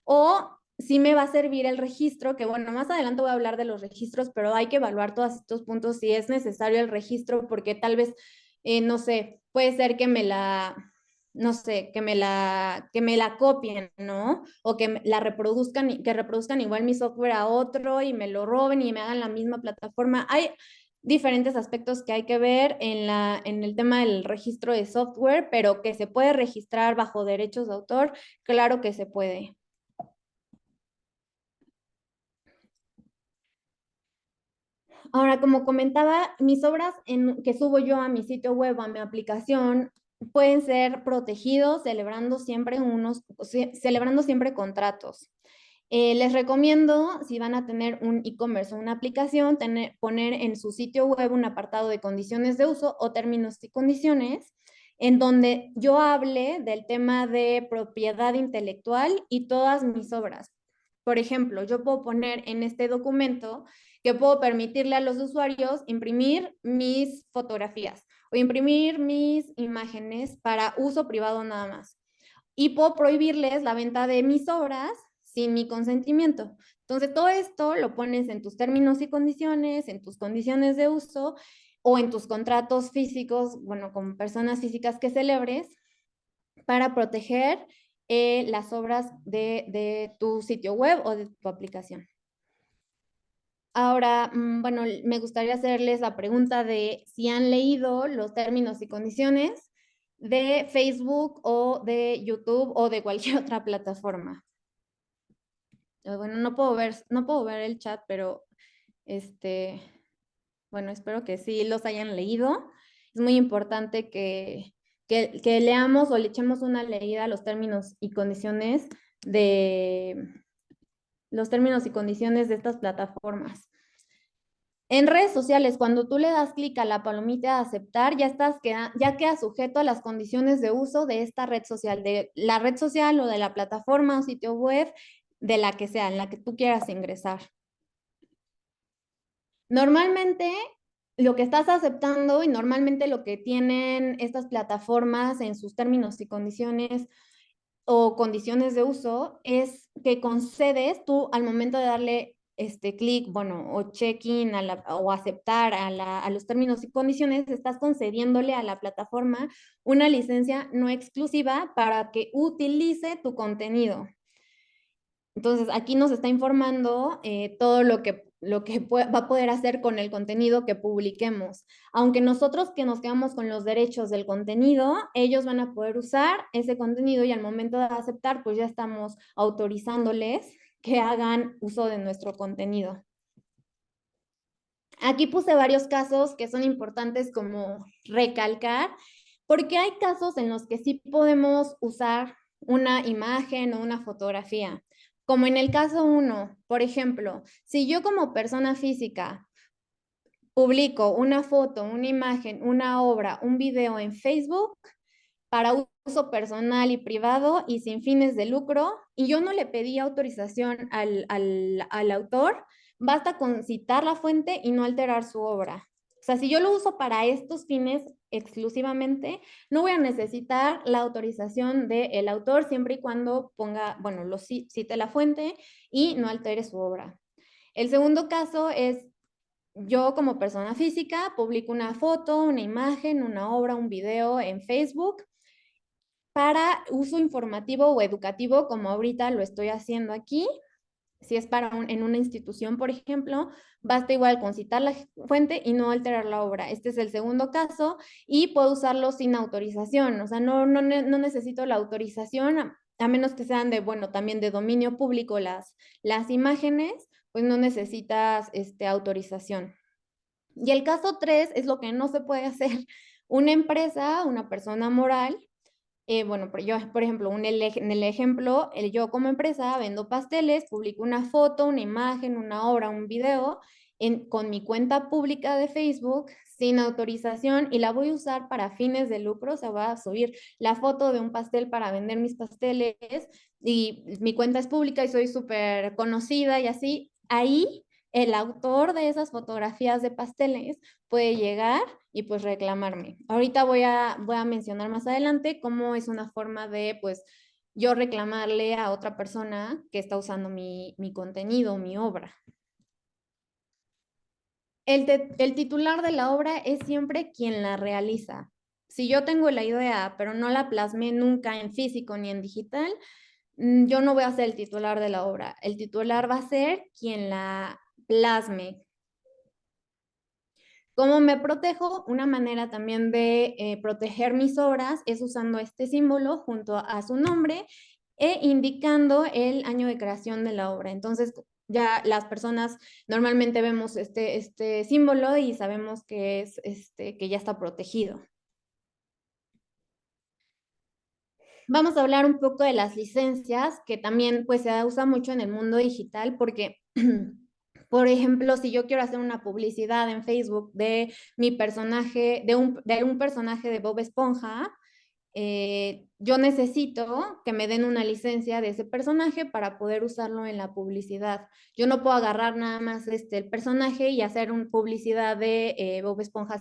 o si me va a servir el registro, que bueno, más adelante voy a hablar de los registros, pero hay que evaluar todos estos puntos si es necesario el registro, porque tal vez, no sé, puede ser que no sé, que me la copien, ¿no? O que que reproduzcan igual mi software a otro y me lo roben y me hagan la misma plataforma. diferentes aspectos que hay que ver en el tema del registro de software, pero que se puede registrar bajo derechos de autor, claro que se puede. Ahora, como comentaba, mis obras que subo yo a mi sitio web, a mi aplicación, pueden ser protegidos celebrando siempre contratos. Les recomiendo, si van a tener un e-commerce o una aplicación, poner en su sitio web un apartado de condiciones de uso o términos y condiciones, en donde yo hable del tema de propiedad intelectual y todas mis obras. Por ejemplo, yo puedo poner en este documento que puedo permitirle a los usuarios imprimir mis fotografías o imprimir mis imágenes para uso privado nada más. Y puedo prohibirles la venta de mis obras sin mi consentimiento. Entonces, todo esto lo pones en tus términos y condiciones, en tus condiciones de uso o en tus contratos físicos, bueno, con personas físicas que celebres, para proteger las obras de tu sitio web o de tu aplicación. Ahora, bueno, me gustaría hacerles la pregunta de si han leído los términos y condiciones de Facebook o de YouTube o de cualquier otra plataforma. Bueno, no puedo ver el chat, pero bueno, espero que sí los hayan leído. Es muy importante que leamos o le echemos una leída a los términos y condiciones de estas plataformas. En redes sociales, cuando tú le das clic a la palomita de aceptar, ya queda sujeto a las condiciones de uso de esta red social, de la red social o de la plataforma o sitio web, de la que sea, en la que tú quieras ingresar. Normalmente, lo que estás aceptando y normalmente lo que tienen estas plataformas en sus términos y condiciones o condiciones de uso es que concedes tú al momento de darle clic, bueno, o check-in o aceptar a los términos y condiciones, estás concediéndole a la plataforma una licencia no exclusiva para que utilice tu contenido. Entonces, aquí nos está informando todo lo que va a poder hacer con el contenido que publiquemos. Aunque nosotros que nos quedamos con los derechos del contenido, ellos van a poder usar ese contenido y al momento de aceptar, pues ya estamos autorizándoles que hagan uso de nuestro contenido. Aquí puse varios casos que son importantes como recalcar, porque hay casos en los que sí podemos usar una imagen o una fotografía. Como en el caso 1, por ejemplo, si yo como persona física publico una foto, una imagen, una obra, un video en Facebook para uso personal y privado y sin fines de lucro, y yo no le pedí autorización al autor, basta con citar la fuente y no alterar su obra. O sea, si yo lo uso para estos fines exclusivamente, no voy a necesitar la autorización del autor siempre y cuando ponga, bueno, cite la fuente y no altere su obra. El segundo caso es yo como persona física publico una foto, una imagen, una obra, un video en Facebook para uso informativo o educativo, como ahorita lo estoy haciendo aquí. Si es en una institución, por ejemplo, basta igual con citar la fuente y no alterar la obra. Este es el segundo caso y puedo usarlo sin autorización. O sea, no necesito la autorización, a menos que sean bueno, también de dominio público las imágenes, pues no necesitas autorización. Y el caso 3 es lo que no se puede hacer. Una empresa, una persona moral, bueno, yo, por ejemplo, en el ejemplo, yo como empresa vendo pasteles, publico una foto, una imagen, una obra, un video con mi cuenta pública de Facebook sin autorización y la voy a usar para fines de lucro. O sea, voy a subir la foto de un pastel para vender mis pasteles y mi cuenta es pública y soy súper conocida y así. Ahí el autor de esas fotografías de pasteles puede llegar y pues reclamarme. Ahorita voy a mencionar más adelante cómo es una forma de pues yo reclamarle a otra persona que está usando mi contenido, mi obra. El titular de la obra es siempre quien la realiza. Si yo tengo la idea, pero no la plasmé nunca en físico ni en digital, yo no voy a ser el titular de la obra. El titular va a ser quien la plasme. ¿Cómo me protejo? Una manera también de proteger mis obras es usando este símbolo junto a su nombre e indicando el año de creación de la obra. Entonces, ya las personas normalmente vemos este símbolo y sabemos que es que ya está protegido. Vamos a hablar un poco de las licencias, que también pues se usa mucho en el mundo digital porque por ejemplo, si yo quiero hacer una publicidad en Facebook de mi personaje, de un personaje de Bob Esponja, yo necesito que me den una licencia de ese personaje para poder usarlo en la publicidad. Yo no puedo agarrar nada más el personaje y hacer una publicidad de Bob Esponja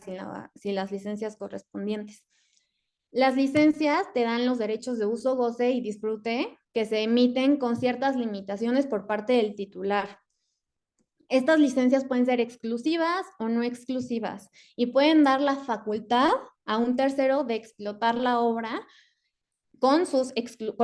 sin las licencias correspondientes. Las licencias te dan los derechos de uso, goce y disfrute que se emiten con ciertas limitaciones por parte del titular. Estas licencias pueden ser exclusivas o no exclusivas y pueden dar la facultad a un tercero de explotar la obra con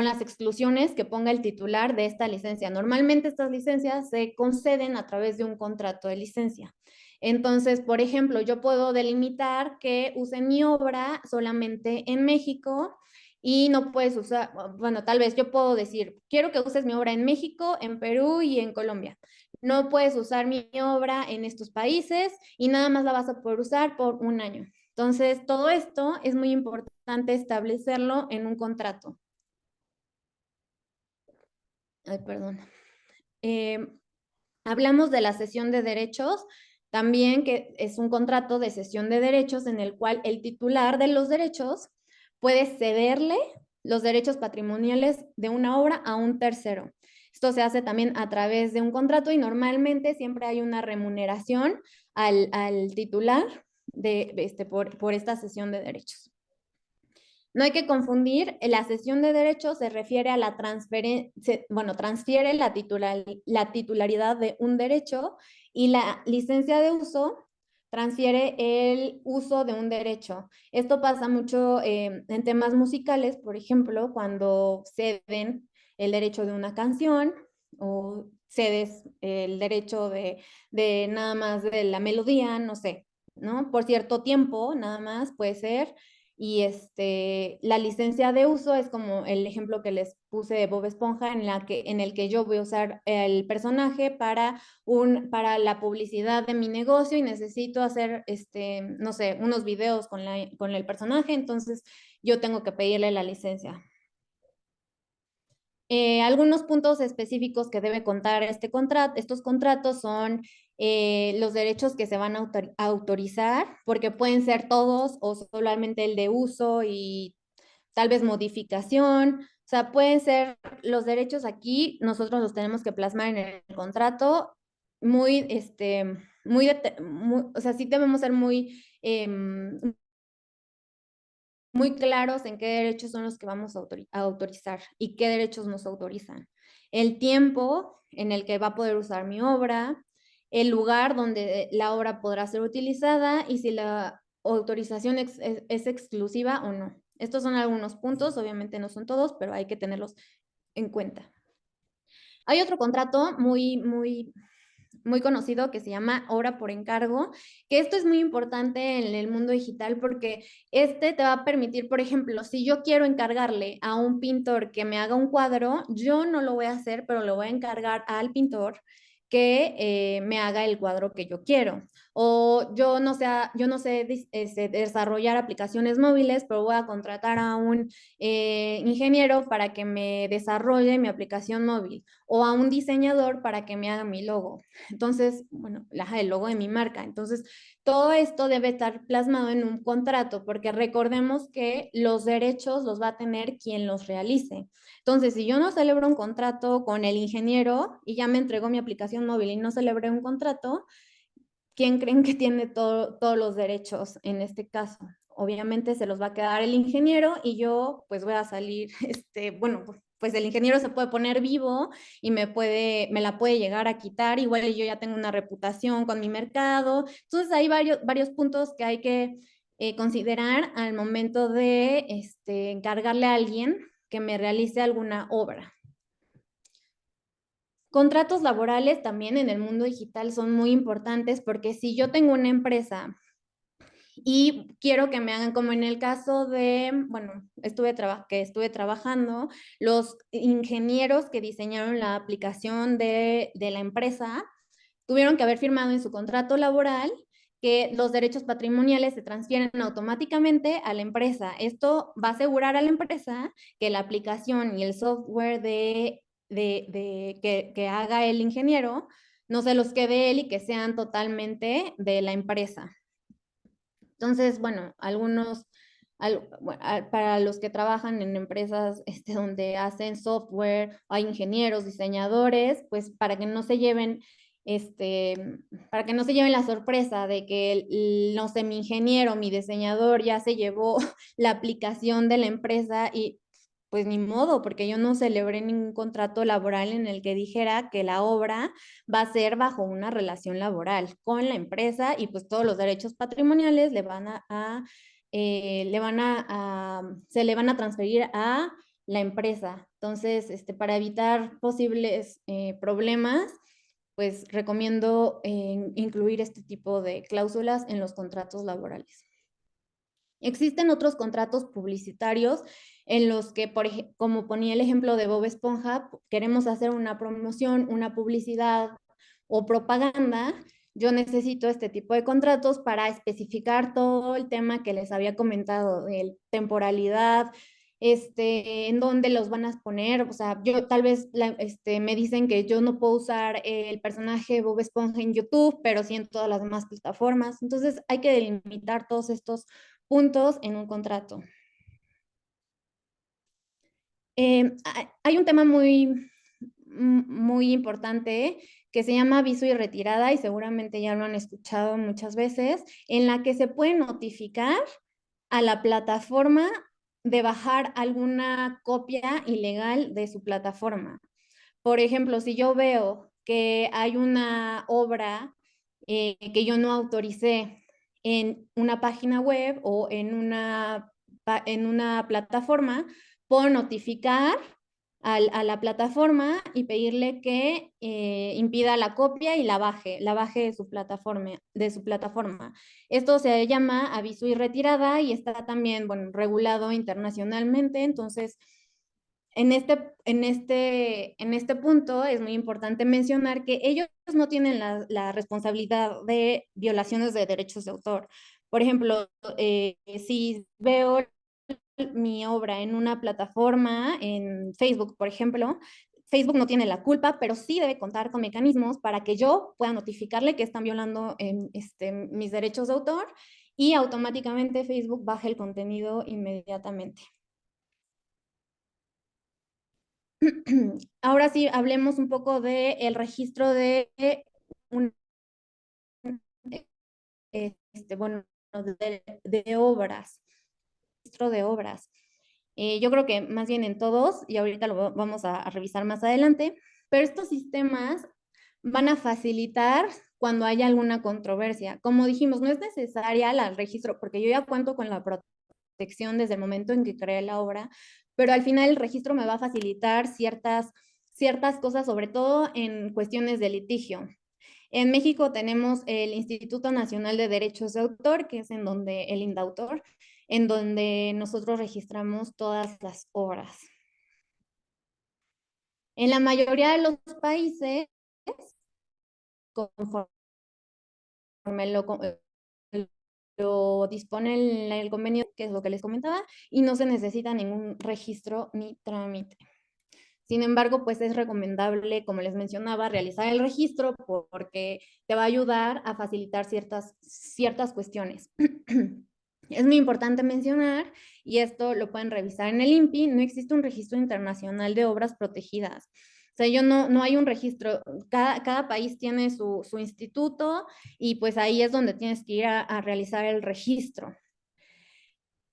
las exclusiones que ponga el titular de esta licencia. Normalmente estas licencias se conceden a través de un contrato de licencia. Entonces, por ejemplo, yo puedo delimitar que usen mi obra solamente en México y no puedes usar, bueno, tal vez yo puedo decir, quiero que uses mi obra en México, en Perú y en Colombia. No puedes usar mi obra en estos países y nada más la vas a poder usar por un año. Entonces, todo esto es muy importante establecerlo en un contrato. Ay, perdón. Eh, Hablamos de la cesión de derechos, también que es un contrato de cesión de derechos en el cual el titular de los derechos puede cederle los derechos patrimoniales de una obra a un tercero. Esto se hace también a través de un contrato y normalmente siempre hay una remuneración al titular por esta cesión de derechos. No hay que confundir, la cesión de derechos se refiere a la transferencia, bueno, transfiere la titularidad de un derecho y la licencia de uso transfiere el uso de un derecho. Esto pasa mucho en temas musicales, por ejemplo, cuando ceden el derecho de una canción o cedes el derecho de nada más de la melodía, no sé, ¿no? Por cierto tiempo, nada más puede ser y la licencia de uso es como el ejemplo que les puse de Bob Esponja, en el que yo voy a usar el personaje para la publicidad de mi negocio y necesito hacer, no sé, unos videos con el personaje, entonces yo tengo que pedirle la licencia. Algunos puntos específicos que debe contar estos contratos son los derechos que se van a autorizar, porque pueden ser todos o solamente el de uso y tal vez modificación. O sea, pueden ser los derechos aquí, nosotros los tenemos que plasmar en el contrato muy, o sea, sí debemos ser muy claros en qué derechos son los que vamos a autorizar y qué derechos nos autorizan. El tiempo en el que va a poder usar mi obra, el lugar donde la obra podrá ser utilizada y si la autorización es exclusiva o no. Estos son algunos puntos, obviamente no son todos, pero hay que tenerlos en cuenta. Hay otro contrato muy conocido que se llama obra por encargo, que esto es muy importante en el mundo digital porque te va a permitir, por ejemplo, si yo quiero encargarle a un pintor que me haga un cuadro, yo no lo voy a hacer, pero lo voy a encargar al pintor que me haga el cuadro que yo quiero. O yo no sé desarrollar aplicaciones móviles, pero voy a contratar a un ingeniero para que me desarrolle mi aplicación móvil o a un diseñador para que me haga mi logo. Entonces, bueno, el logo de mi marca. Entonces, todo esto debe estar plasmado en un contrato porque recordemos que los derechos los va a tener quien los realice. Entonces, si yo no celebro un contrato con el ingeniero y ya me entregó mi aplicación móvil y no celebré un contrato, ¿quién creen que tiene todos los derechos en este caso? Obviamente se los va a quedar el ingeniero y yo pues voy a salir, bueno, pues el ingeniero se puede poner vivo y me la puede llegar a quitar, igual yo ya tengo una reputación con mi mercado. Entonces hay varios puntos que hay que considerar al momento de encargarle a alguien que me realice alguna obra. Contratos laborales también en el mundo digital son muy importantes porque si yo tengo una empresa Y quiero que me hagan como en el caso de, bueno, que estuve trabajando, los ingenieros que diseñaron la aplicación de la empresa tuvieron que haber firmado en su contrato laboral que los derechos patrimoniales se transfieren automáticamente a la empresa. Esto va a asegurar a la empresa que la aplicación y el software que haga el ingeniero no se los quede él y que sean totalmente de la empresa. Entonces, bueno, para los que trabajan en empresas donde hacen software, hay ingenieros, diseñadores, pues para que no se lleven la sorpresa de que no sé, mi ingeniero, mi diseñador ya se llevó la aplicación de la empresa y pues ni modo, porque yo no celebré ningún contrato laboral en el que dijera que la obra va a ser bajo una relación laboral con la empresa y pues todos los derechos patrimoniales se le van a transferir a la empresa. Entonces, para evitar posibles problemas, pues recomiendo incluir este tipo de cláusulas en los contratos laborales. Existen otros contratos publicitarios en los que, como ponía el ejemplo de Bob Esponja, queremos hacer una promoción, una publicidad o propaganda. Yo necesito este tipo de contratos para especificar todo el tema que les había comentado, de temporalidad, en dónde los van a poner. O sea, yo tal vez me dicen que yo no puedo usar el personaje Bob Esponja en YouTube, pero sí en todas las demás plataformas. Entonces hay que delimitar todos estos puntos en un contrato. Hay un tema muy importante que se llama aviso y retirada, y seguramente ya lo han escuchado muchas veces, en la que se puede notificar a la plataforma de bajar alguna copia ilegal de su plataforma. Por ejemplo, si yo veo que hay una obra que yo no autoricé en una página web o en una plataforma, puedo notificar a la plataforma y pedirle que impida la copia y la baje de su plataforma. Esto se llama aviso y retirada y está también, bueno, regulado internacionalmente. Entonces, en este punto es muy importante mencionar que ellos no tienen la responsabilidad de violaciones de derechos de autor. Por ejemplo, si veo mi obra en una plataforma, en Facebook, por ejemplo, Facebook no tiene la culpa, pero sí debe contar con mecanismos para que yo pueda notificarle que están violando mis derechos de autor y automáticamente Facebook baje el contenido inmediatamente. Ahora sí, hablemos un poco del registro un, bueno, de obras, registro de obras. Yo creo que más bien en todos, y ahorita lo vamos a revisar más adelante, pero estos sistemas van a facilitar cuando haya alguna controversia. Como dijimos, no es necesaria el registro, porque yo ya cuento con la protección desde el momento en que creé la obra, pero al final el registro me va a facilitar ciertas cosas, sobre todo en cuestiones de litigio. En México tenemos el Instituto Nacional de Derechos de Autor, que es en donde el INDAUTOR, en donde nosotros registramos todas las obras. En la mayoría de los países, conforme lo dispone el convenio, que es lo que les comentaba, y no se necesita ningún registro ni trámite. Sin embargo, pues es recomendable, como les mencionaba, realizar el registro porque te va a ayudar a facilitar ciertas cuestiones. Es muy importante mencionar, y esto lo pueden revisar en el INPI, no existe un registro internacional de obras protegidas. O sea, no hay un registro, cada país tiene su instituto y pues ahí es donde tienes que ir a realizar el registro.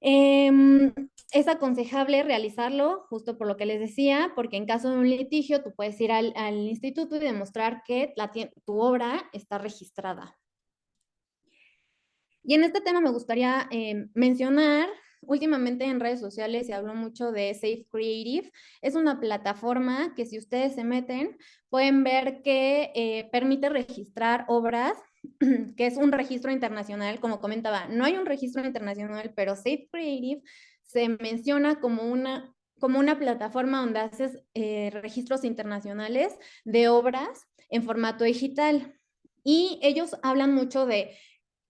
Es aconsejable realizarlo, justo por lo que les decía, porque en caso de un litigio tú puedes ir al instituto y demostrar que tu obra está registrada. Y en este tema me gustaría mencionar, últimamente en redes sociales se habló mucho de Safe Creative. Es una plataforma que si ustedes se meten, pueden ver que permite registrar obras que es un registro internacional, como comentaba, no hay un registro internacional, pero Safe Creative se menciona como una plataforma donde haces registros internacionales de obras en formato digital. Y ellos hablan mucho de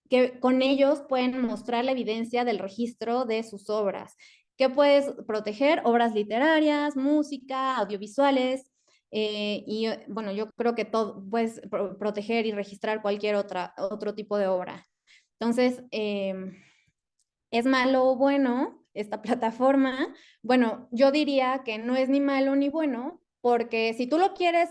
que con ellos pueden mostrar la evidencia del registro de sus obras. ¿Qué puedes proteger? Obras literarias, música, audiovisuales, y bueno, yo creo que todo puedes proteger y registrar cualquier otro tipo de obra. Entonces, ¿es malo o bueno esta plataforma? Bueno, yo diría que no es ni malo ni bueno, porque si tú lo quieres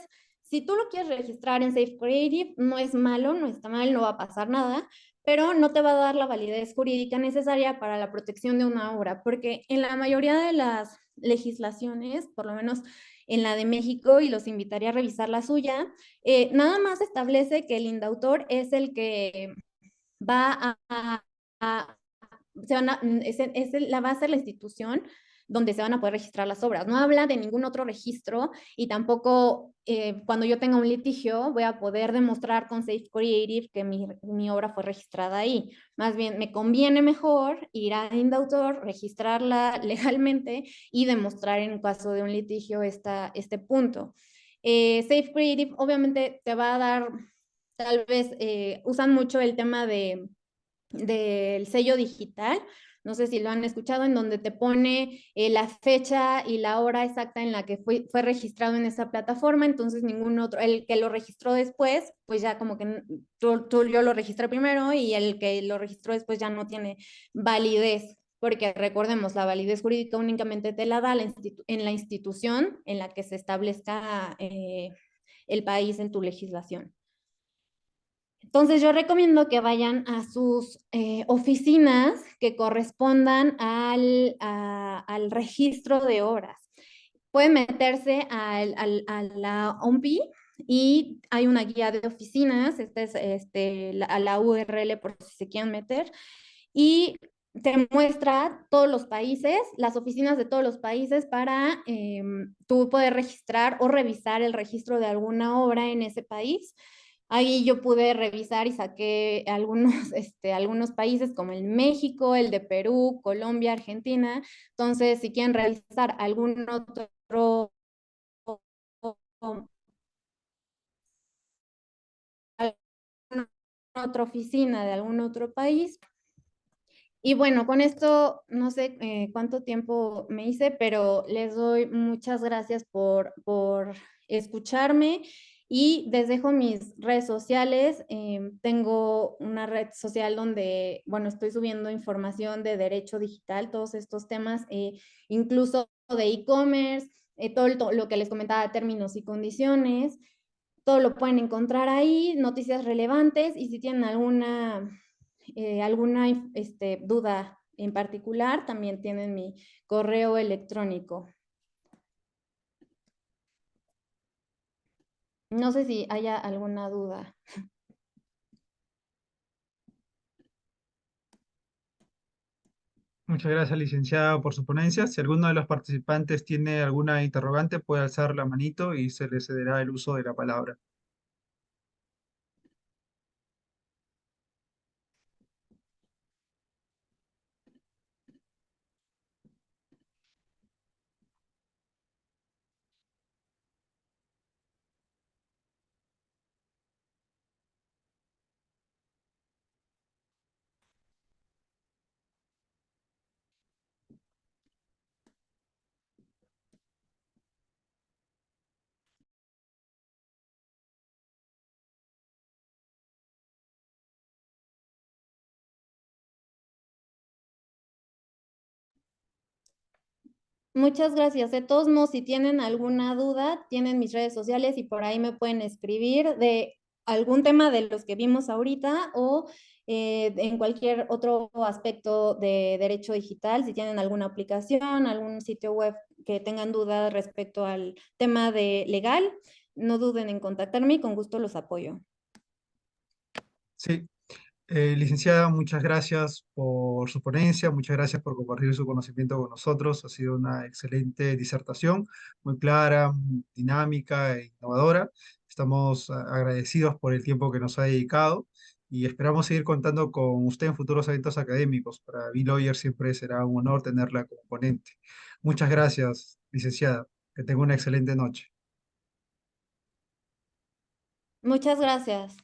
registrar en Safe Creative, no es malo, no está mal, no va a pasar nada, pero no te va a dar la validez jurídica necesaria para la protección de una obra, porque en la mayoría de las legislaciones, por lo menos en la de México, y los invitaría a revisar la suya, nada más establece que el indautor es el que va a se van a, la va a ser la institución donde se van a poder registrar las obras. No habla de ningún otro registro y tampoco cuando yo tenga un litigio voy a poder demostrar con Safe Creative que mi obra fue registrada ahí. Más bien me conviene mejor ir a Indautor, registrarla legalmente y demostrar en caso de un litigio este punto. Safe Creative obviamente te va a dar, tal vez usan mucho el tema del sello digital, no sé si lo han escuchado, en donde te pone la fecha y la hora exacta en la que fue registrado en esa plataforma, entonces ningún otro, el que lo registró después, pues ya como que yo lo registré primero y el que lo registró después ya no tiene validez, porque recordemos, la validez jurídica únicamente te la da en la institución en la que se establezca el país en tu legislación. Entonces yo recomiendo que vayan a sus oficinas que correspondan al registro de obras. Pueden meterse a la OMPI y hay una guía de oficinas, esta es a la URL por si se quieren meter, y te muestra todos los países, las oficinas de todos los países para tú poder registrar o revisar el registro de alguna obra en ese país. Ahí yo pude revisar y saqué algunos, algunos países como el México, el de Perú, Colombia, Argentina. Entonces, si quieren revisar algún alguna otra oficina de algún otro país. Y bueno, con esto no sé cuánto tiempo me hice, pero les doy muchas gracias por escucharme y les dejo mis redes sociales. Tengo una red social donde, bueno, estoy subiendo información de derecho digital, todos estos temas, incluso de e-commerce, todo lo que les comentaba, términos y condiciones. Todo lo pueden encontrar ahí, noticias relevantes y si tienen alguna duda en particular, también tienen mi correo electrónico. No sé si haya alguna duda. Muchas gracias, licenciada, por su ponencia. Si alguno de los participantes tiene alguna interrogante, puede alzar la manito y se le cederá el uso de la palabra. Muchas gracias. De todos modos, si tienen alguna duda, tienen mis redes sociales y por ahí me pueden escribir de algún tema de los que vimos ahorita o en cualquier otro aspecto de derecho digital. Si tienen alguna aplicación, algún sitio web que tengan dudas respecto al tema de legal, no duden en contactarme y con gusto los apoyo. Sí, licenciada, muchas gracias por su ponencia, muchas gracias por compartir su conocimiento con nosotros. Ha sido una excelente disertación, muy clara, muy dinámica e innovadora. Estamos agradecidos por el tiempo que nos ha dedicado y esperamos seguir contando con usted en futuros eventos académicos. Para B-Lawyer siempre será un honor tenerla como ponente. Muchas gracias, licenciada. Que tenga una excelente noche. Muchas gracias.